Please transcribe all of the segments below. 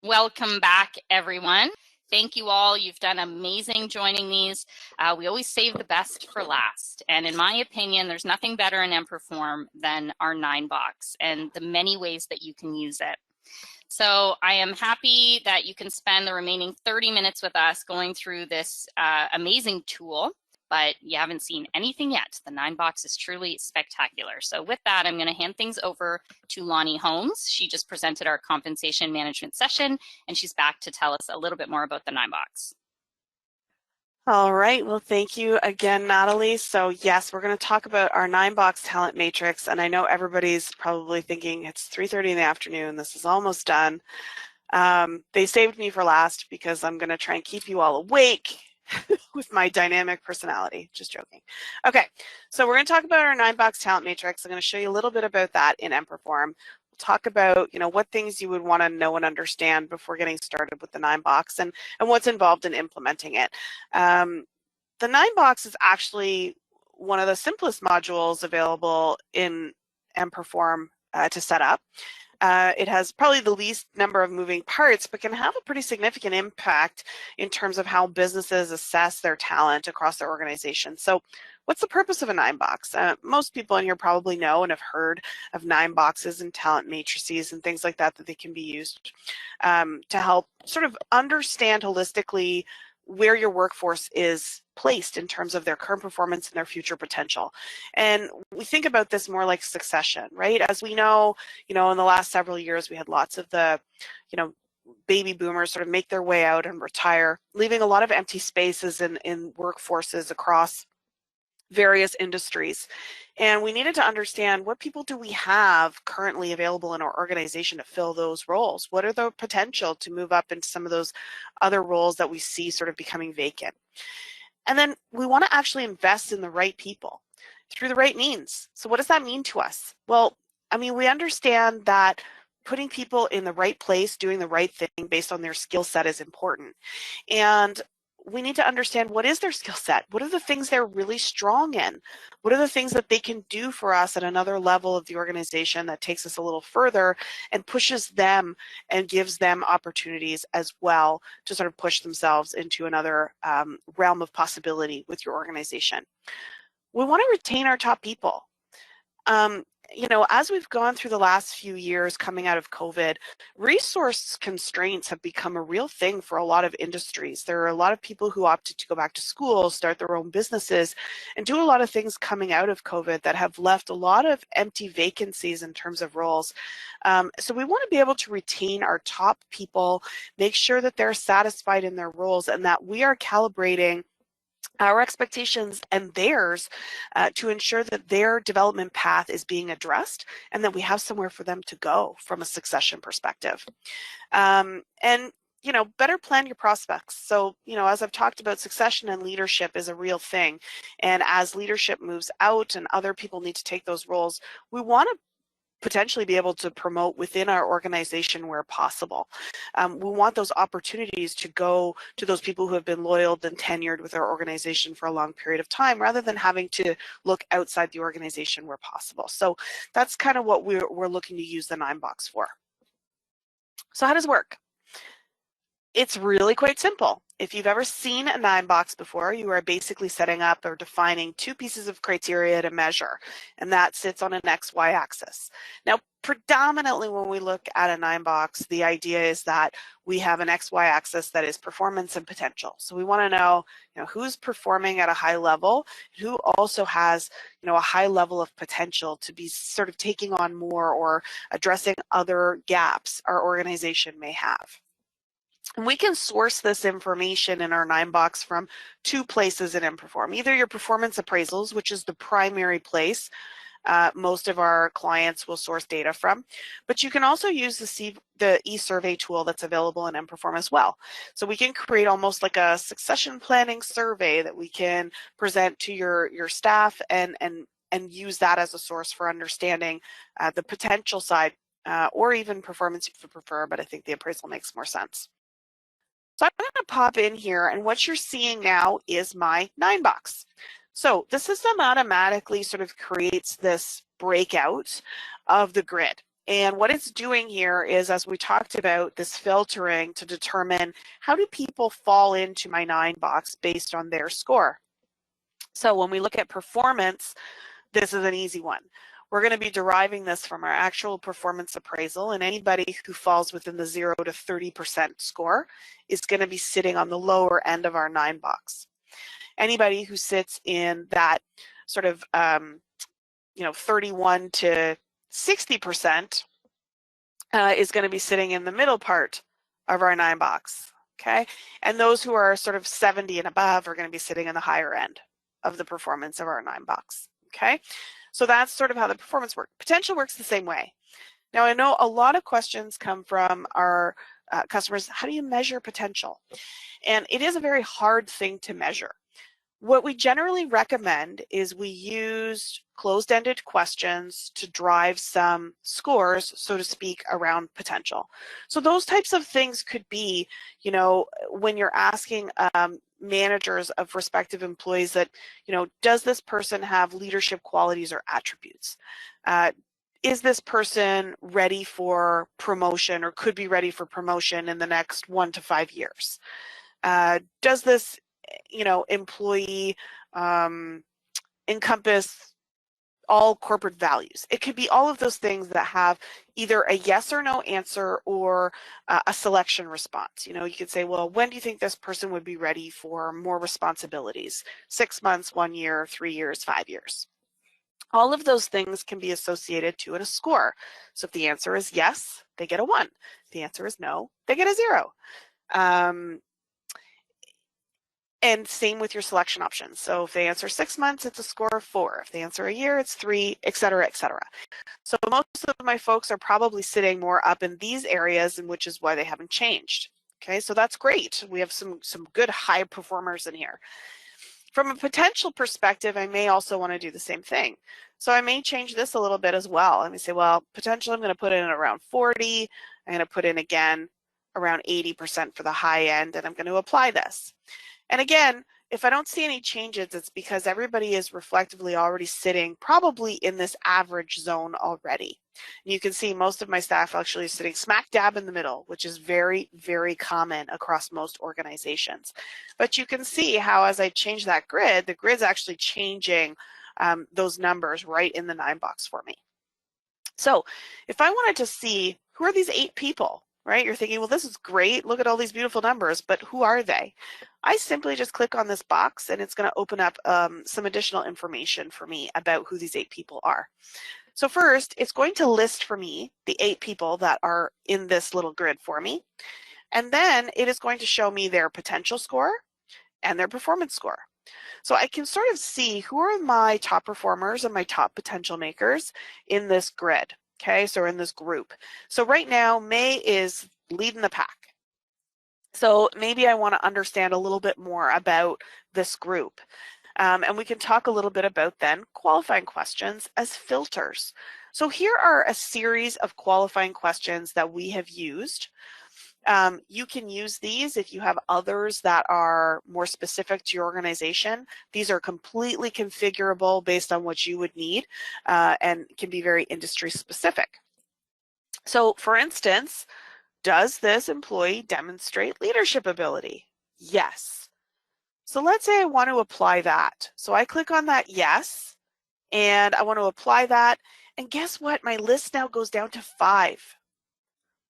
Welcome back, everyone. Thank you all. You've done amazing joining these. We always save the best for last. And in my opinion, there's nothing better in emPerform than our 9-box and the many ways that you can use it. So I am happy that you can spend the remaining 30 minutes with us going through this amazing tool, but you haven't seen anything yet. The 9-box is truly spectacular. So with that, I'm going to hand things over to Lonnie Holmes. She just presented our compensation management session, and she's back to tell us a little bit more about the 9-box. All right, well, thank you again, Natalie. So yes, we're going to talk about our 9-box talent matrix, and I know everybody's probably thinking it's 3:30 in the afternoon, this is almost done. They saved me for last because I'm going to try and keep you all awake with my dynamic personality. Just joking. Okay, so we're going to talk about our 9-box talent matrix. I'm going to show you a little bit about that in emPerform. We'll talk about, what things you would want to know and understand before getting started with the 9-box and what's involved in implementing it. The 9-box is actually one of the simplest modules available in emPerform to set up. It has probably the least number of moving parts, but can have a pretty significant impact in terms of how businesses assess their talent across their organization. So what's the purpose of a 9-box? Most people in here probably know and have heard of 9-boxes and talent matrices and things like that they can be used to help sort of understand holistically where your workforce is placed in terms of their current performance and their future potential. And we think about this more like succession, right? As we know, in the last several years, we had lots of the, baby boomers sort of make their way out and retire, leaving a lot of empty spaces in workforces across various industries. And we needed to understand what people do we have currently available in our organization to fill those roles? What are the potential to move up into some of those other roles that we see sort of becoming vacant? And then we want to actually invest in the right people through the right means. So what does that mean to us? Well, we understand that putting people in the right place, doing the right thing based on their skill set is important. And we need to understand what is their skill set? What are the things they're really strong in? What are the things that they can do for us at another level of the organization that takes us a little further and pushes them and gives them opportunities as well to sort of push themselves into another realm of possibility with your organization? We want to retain our top people. As we've gone through the last few years coming out of COVID, resource constraints have become a real thing for a lot of industries. There are a lot of people who opted to go back to school, start their own businesses, and do a lot of things coming out of COVID that have left a lot of empty vacancies in terms of roles. So we want to be able to retain our top people, make sure that they're satisfied in their roles, and that we are calibrating our expectations and theirs to ensure that their development path is being addressed and that we have somewhere for them to go from a succession perspective. And better plan your prospects. So, as I've talked about, succession and leadership is a real thing. And as leadership moves out and other people need to take those roles, we want to potentially be able to promote within our organization where possible. We want those opportunities to go to those people who have been loyal and tenured with our organization for a long period of time, rather than having to look outside the organization where possible. So that's kind of what we're looking to use the 9-box for. So how does it work? It's really quite simple. If you've ever seen a 9-box before, you are basically setting up or defining two pieces of criteria to measure, and that sits on an XY axis. Now, predominantly when we look at a 9-box, the idea is that we have an XY axis that is performance and potential. So we want to know, who's performing at a high level, who also has, a high level of potential to be sort of taking on more or addressing other gaps our organization may have. And we can source this information in our 9-box from two places in emPerform. Either your performance appraisals, which is the primary place most of our clients will source data from, but you can also use the e-survey tool that's available in emPerform as well. So we can create almost like a succession planning survey that we can present to your staff and use that as a source for understanding the potential side or even performance if you prefer, but I think the appraisal makes more sense. So I'm going to pop in here, and what you're seeing now is my 9-box. So the system automatically sort of creates this breakout of the grid. And what it's doing here is, as we talked about, this filtering to determine how do people fall into my 9 box based on their score. So when we look at performance, this is an easy one. We're going to be deriving this from our actual performance appraisal, and anybody who falls within the 0 to 30% score is going to be sitting on the lower end of our 9 box. Anybody who sits in that sort of 31 to 60% is going to be sitting in the middle part of our 9 box. Okay, and those who are sort of 70 and above are going to be sitting in the higher end of the performance of our 9 box. Okay, so that's sort of how the performance works. Potential works the same way. Now, I know a lot of questions come from our customers. How do you measure potential? And it is a very hard thing to measure. What we generally recommend is we use closed-ended questions to drive some scores, so to speak, around potential. So those types of things could be, when you're asking managers of respective employees that, does this person have leadership qualities or attributes? Is this person ready for promotion or could be ready for promotion in the next 1 to 5 years? Does this employee encompass all corporate values? It could be all of those things that have either a yes or no answer or a selection response. You could say, well, when do you think this person would be ready for more responsibilities? 6 months, 1 year, 3 years, 5 years. All of those things can be associated to a score. So if the answer is yes, they get a 1. If the answer is no, they get a 0. And same with your selection options. So if they answer 6 months, it's a score of 4. If they answer a year, it's 3, et cetera, et cetera. So most of my folks are probably sitting more up in these areas, and which is why they haven't changed. Okay, so that's great. We have some good high performers in here. From a potential perspective, I may also want to do the same thing. So I may change this a little bit as well. I may say, well, potential, I'm going to put in around 40. I'm going to put in again around 80% for the high end, and I'm going to apply this. And again, if I don't see any changes, it's because everybody is reflectively already sitting probably in this average zone already. And you can see most of my staff actually sitting smack dab in the middle, which is very, very common across most organizations. But you can see how as I change that grid, the grid's actually changing those numbers right in the 9 box for me. So if I wanted to see who are these 8 people, right? You're thinking, well, this is great. Look at all these beautiful numbers, but who are they? I simply just click on this box and it's going to open up some additional information for me about who these 8 people are. So first, it's going to list for me the 8 people that are in this little grid for me. And then it is going to show me their potential score and their performance score. So I can sort of see who are my top performers and my top potential makers in this grid. Okay, so in this group. So right now, May is leading the pack. So maybe I want to understand a little bit more about this group. And we can talk a little bit about then qualifying questions as filters. So here are a series of qualifying questions that we have used. You can use these if you have others that are more specific to your organization. These are completely configurable based on what you would need and can be very industry specific. So for instance, does this employee demonstrate leadership ability? Yes. So let's say I want to apply that. So I click on that yes, and I want to apply that. And guess what? My list now goes down to 5.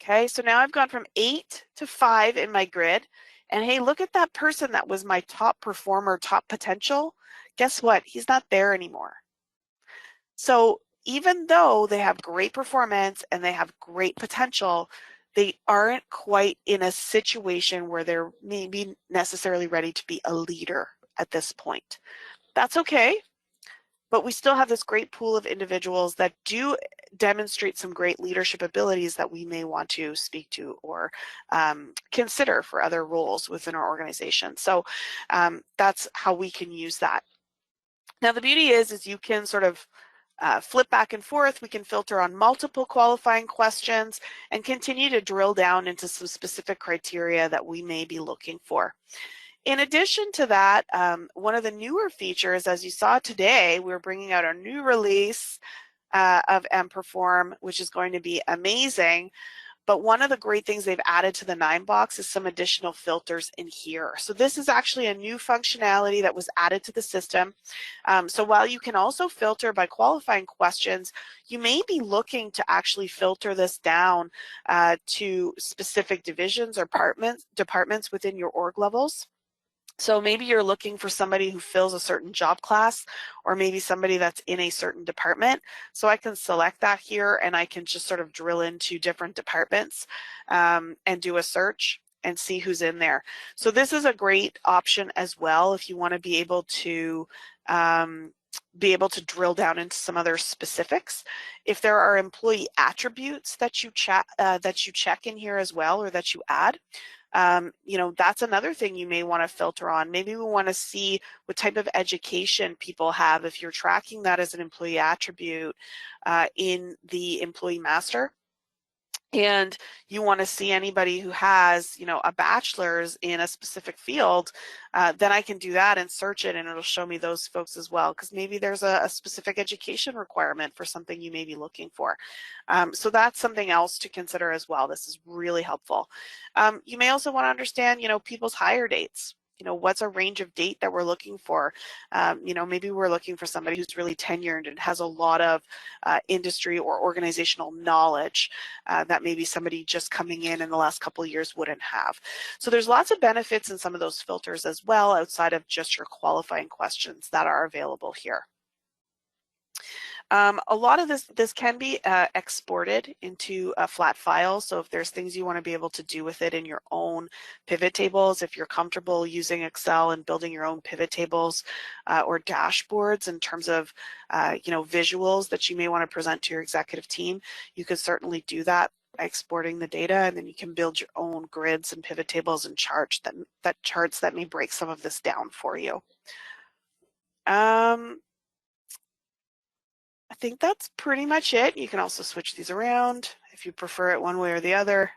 Okay, so now I've gone from 8 to 5 in my grid. And hey, look at that person that was my top performer, top potential. Guess what? He's not there anymore. So even though they have great performance and they have great potential, they aren't quite in a situation where they're maybe necessarily ready to be a leader at this point. That's okay. But we still have this great pool of individuals that do demonstrate some great leadership abilities that we may want to speak to or consider for other roles within our organization. So that's how we can use that. Now the beauty is you can sort of flip back and forth. We can filter on multiple qualifying questions and continue to drill down into some specific criteria that we may be looking for. In addition to that, one of the newer features, as you saw today, we're bringing out our new release of emPerform, which is going to be amazing. But one of the great things they've added to the 9-box is some additional filters in here. So this is actually a new functionality that was added to the system. So while you can also filter by qualifying questions, you may be looking to actually filter this down to specific divisions or departments within your org levels. So maybe you're looking for somebody who fills a certain job class, or maybe somebody that's in a certain department. So I can select that here, and I can just sort of drill into different departments and do a search and see who's in there. So this is a great option as well if you want to be able to drill down into some other specifics. If there are employee attributes that you check in here as well, or that you add, you know, that's another thing you may want to filter on. Maybe we want to see what type of education people have. If you're tracking that as an employee attribute in the employee master, and you want to see anybody who has, you know, a bachelor's in a specific field, then I can do that and search it, and it'll show me those folks as well, because maybe there's a specific education requirement for something you may be looking for. So that's something else to consider as well. This is really helpful. You may also want to understand, you know, people's hire dates. You know, what's a range of date that we're looking for? You know, maybe we're looking for somebody who's really tenured and has a lot of industry or organizational knowledge that maybe somebody just coming in the last couple of years wouldn't have. So there's lots of benefits in some of those filters as well, outside of just your qualifying questions, that are available here. A lot of this can be exported into a flat file. So if there's things you want to be able to do with it in your own pivot tables, if you're comfortable using Excel and building your own pivot tables or dashboards in terms of you know, visuals that you may want to present to your executive team, you could certainly do that by exporting the data, and then you can build your own grids and pivot tables and charts that may break some of this down for you. I think that's pretty much it. You can also switch these around if you prefer it one way or the other.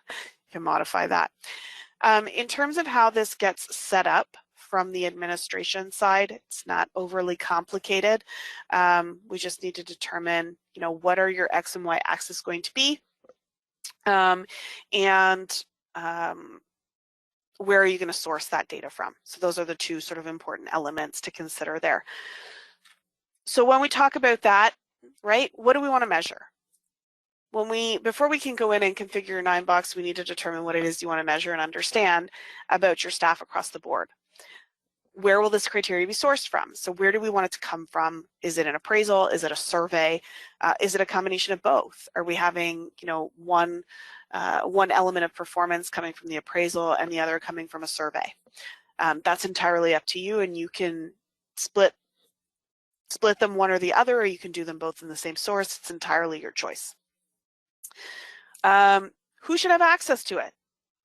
You can modify that. In terms of how this gets set up from the administration side, it's not overly complicated. We just need to determine, you know, what are your X and Y axis going to be, and where are you going to source that data from? So those are the two sort of important elements to consider there. So when we talk about that, right, what do we want to measure? Before we can go in and configure your 9-box, we need to determine what it is you want to measure and understand about your staff across the board. Where will this criteria be sourced from? So where do we want it to come from? Is it an appraisal? Is it a survey? Is it a combination of both? Are we having, you know, one element of performance coming from the appraisal and the other coming from a survey? That's entirely up to you, and you can split them one or the other, or you can do them both in the same source. It's entirely your choice. Who should have access to it,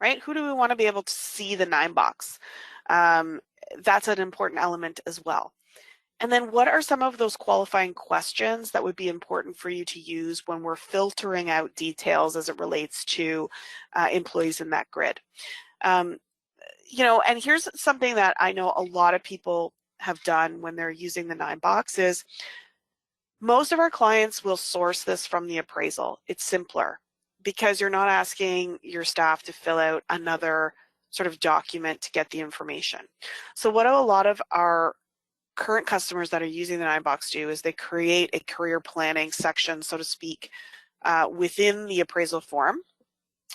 right? Who do we want to be able to see the 9-box? That's an important element as well. And then what are some of those qualifying questions that would be important for you to use when we're filtering out details as it relates to employees in that grid? You know, and here's something that I know a lot of people have done when they're using the 9-box is most of our clients will source this from the appraisal. It's simpler because you're not asking your staff to fill out another sort of document to get the information. So what a lot of our current customers that are using the 9-box do is they create a career planning section, so to speak, within the appraisal form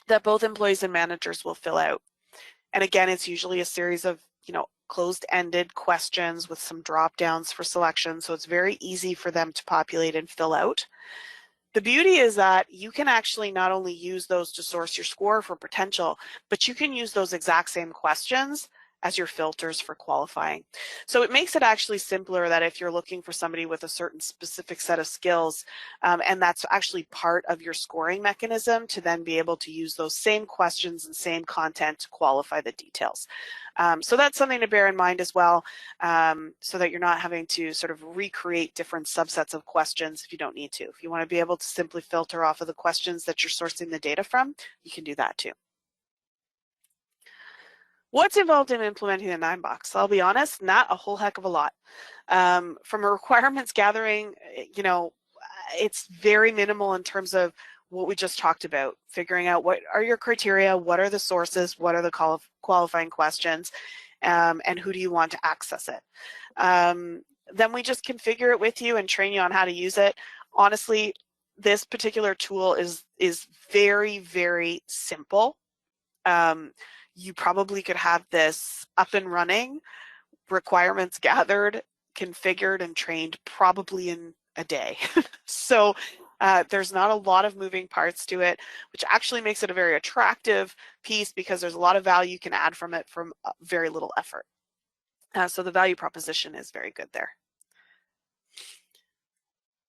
that both employees and managers will fill out. And again, it's usually a series of, you know, closed-ended questions with some drop downs for selection, so it's very easy for them to populate and fill out. The beauty is that you can actually not only use those to source your score for potential, but you can use those exact same questions as your filters for qualifying. So it makes it actually simpler that if you're looking for somebody with a certain specific set of skills, and that's actually part of your scoring mechanism, to then be able to use those same questions and same content to qualify the details. So that's something to bear in mind as well, so that you're not having to sort of recreate different subsets of questions if you don't need to. If you want to be able to simply filter off of the questions that you're sourcing the data from, you can do that too. What's involved in implementing the 9-box? I'll be honest, not a whole heck of a lot. From a requirements gathering, you know, it's very minimal in terms of what we just talked about, figuring out what are your criteria, what are the sources, what are the qualifying questions, and who do you want to access it. Then we just configure it with you and train you on how to use it. Honestly, this particular tool is very, very simple. You probably could have this up and running, requirements gathered, configured, and trained probably in a day. So there's not a lot of moving parts to it, which actually makes it a very attractive piece because there's a lot of value you can add from it from very little effort. So the value proposition is very good there.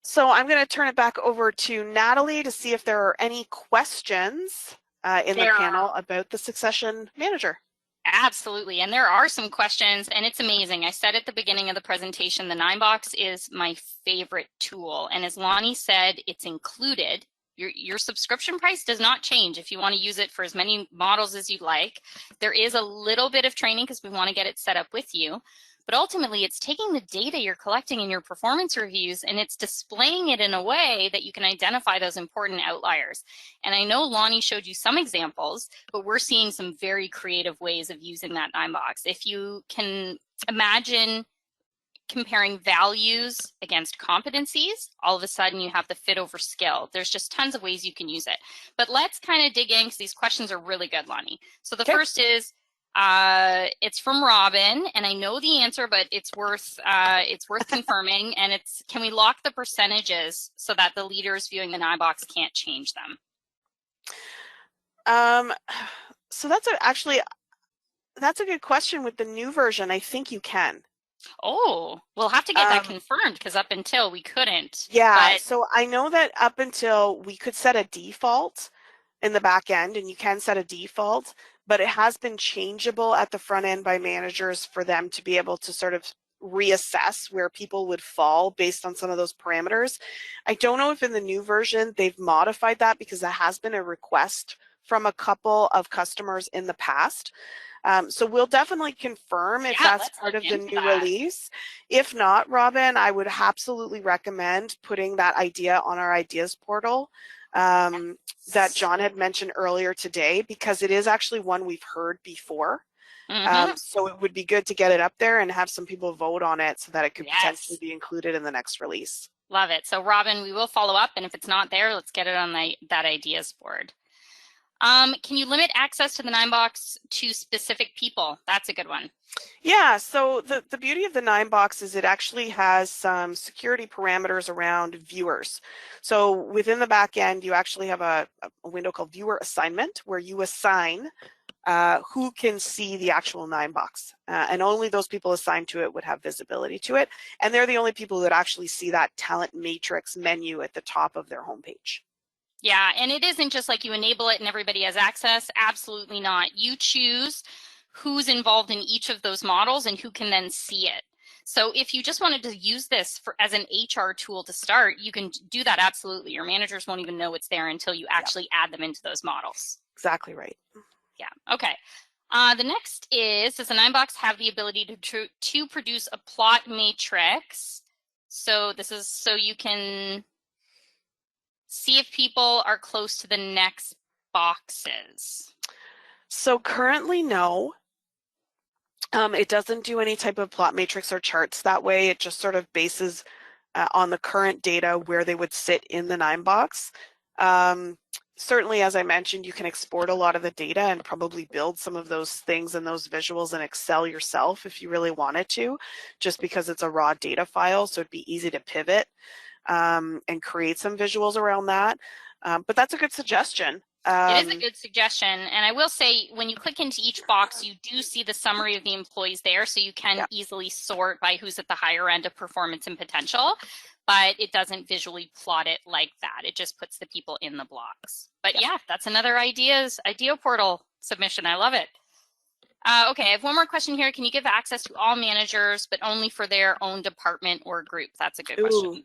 So I'm going to turn it back over to Natalie to see if there are any questions in the panel about the Succession Manager. Absolutely, and there are some questions, and it's amazing. I said at the beginning of the presentation, the 9box is my favorite tool, and as Lonnie said, it's included. Your subscription price does not change if you want to use it for as many models as you'd like. There is a little bit of training because we want to get it set up with you, but ultimately it's taking the data you're collecting in your performance reviews and it's displaying it in a way that you can identify those important outliers. And I know Lonnie showed you some examples, but we're seeing some very creative ways of using that 9box. If you can imagine comparing values against competencies, all of a sudden you have the fit over skill. There's just tons of ways you can use it. But let's kind of dig in because these questions are really good, Lonnie. So the first is, it's from Robin, and I know the answer, but it's worth confirming. And it's, can we lock the percentages so that the leaders viewing the 9box can't change them? So that's a good question. With the new version, I think you can. Oh, we'll have to get that confirmed because up until we couldn't. Yeah, so I know that up until we could set a default in the back end, and you can set a default, but it has been changeable at the front end by managers for them to be able to sort of reassess where people would fall based on some of those parameters. I don't know if in the new version they've modified that because that has been a request from a couple of customers in the past. So we'll definitely confirm if that's part of the new release. If not, Robin, I would absolutely recommend putting that idea on our ideas portal that John had mentioned earlier today, because it is actually one we've heard before. So it would be good to get it up there and have some people vote on it so that it could potentially be included in the next release. Love it. So Robin, we will follow up, and if it's not there, let's get it on that ideas board. Can you limit access to the 9box to specific people? That's a good one. Yeah, so the beauty of the 9box is it actually has some security parameters around viewers. So within the back end, you actually have a window called viewer assignment where you assign who can see the actual 9box. And only those people assigned to it would have visibility to it. And they're the only people that actually see that talent matrix menu at the top of their homepage. Yeah, and it isn't just like you enable it and everybody has access. Absolutely not. You choose who's involved in each of those models and who can then see it. So if you just wanted to use this as an HR tool to start, you can do that absolutely. Your managers won't even know it's there until you actually add them into those models. Exactly right. Yeah, okay. The next is, does the 9box have the ability to produce a plot matrix? So this is so you can see if people are close to the next boxes. So currently, no. It doesn't do any type of plot matrix or charts that way. It just sort of bases on the current data where they would sit in the 9box. Certainly, as I mentioned, you can export a lot of the data and probably build some of those things and those visuals in Excel yourself if you really wanted to, just because it's a raw data file, so it'd be easy to pivot and create some visuals around that. But that's a good suggestion. It is a good suggestion. And I will say, when you click into each box, you do see the summary of the employees there, so you can easily sort by who's at the higher end of performance and potential, but it doesn't visually plot it like that. It just puts the people in the blocks. But yeah, that's another idea portal submission. I love it. Okay, I have one more question here. Can you give access to all managers, but only for their own department or group? That's a good question.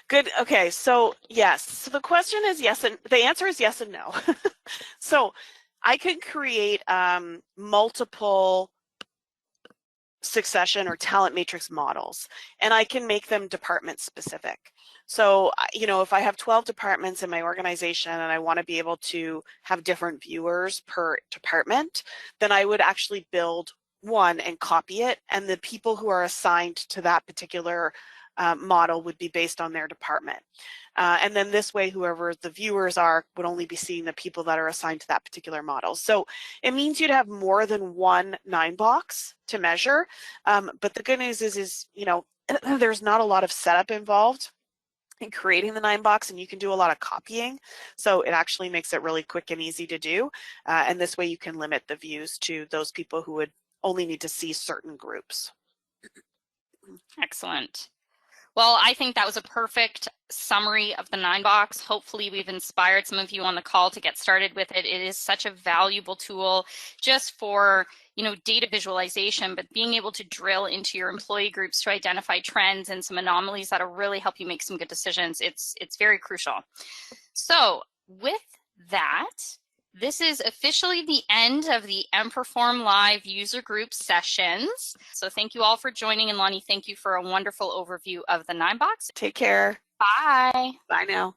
Good. Okay, so yes. So the question is yes, and the answer is yes and no. So I could create multiple succession or talent matrix models, and I can make them department specific. So, you know, if I have 12 departments in my organization and I want to be able to have different viewers per department, then I would actually build one and copy it, and the people who are assigned to that particular model would be based on their department. And then this way, whoever the viewers are would only be seeing the people that are assigned to that particular model. So it means you'd have more than one 9-box to measure. But the good news is, you know, there's not a lot of setup involved in creating the 9-box, and you can do a lot of copying. So it actually makes it really quick and easy to do. And this way you can limit the views to those people who would only need to see certain groups. Excellent. Well, I think that was a perfect summary of the 9-box. Hopefully we've inspired some of you on the call to get started with it. It is such a valuable tool just for, you know, data visualization, but being able to drill into your employee groups to identify trends and some anomalies that'll really help you make some good decisions. It's very crucial. So with that, this is officially the end of the emPerform Live user group sessions. So thank you all for joining, and Lonnie, thank you for a wonderful overview of the 9-box. Take care. Bye. Bye now.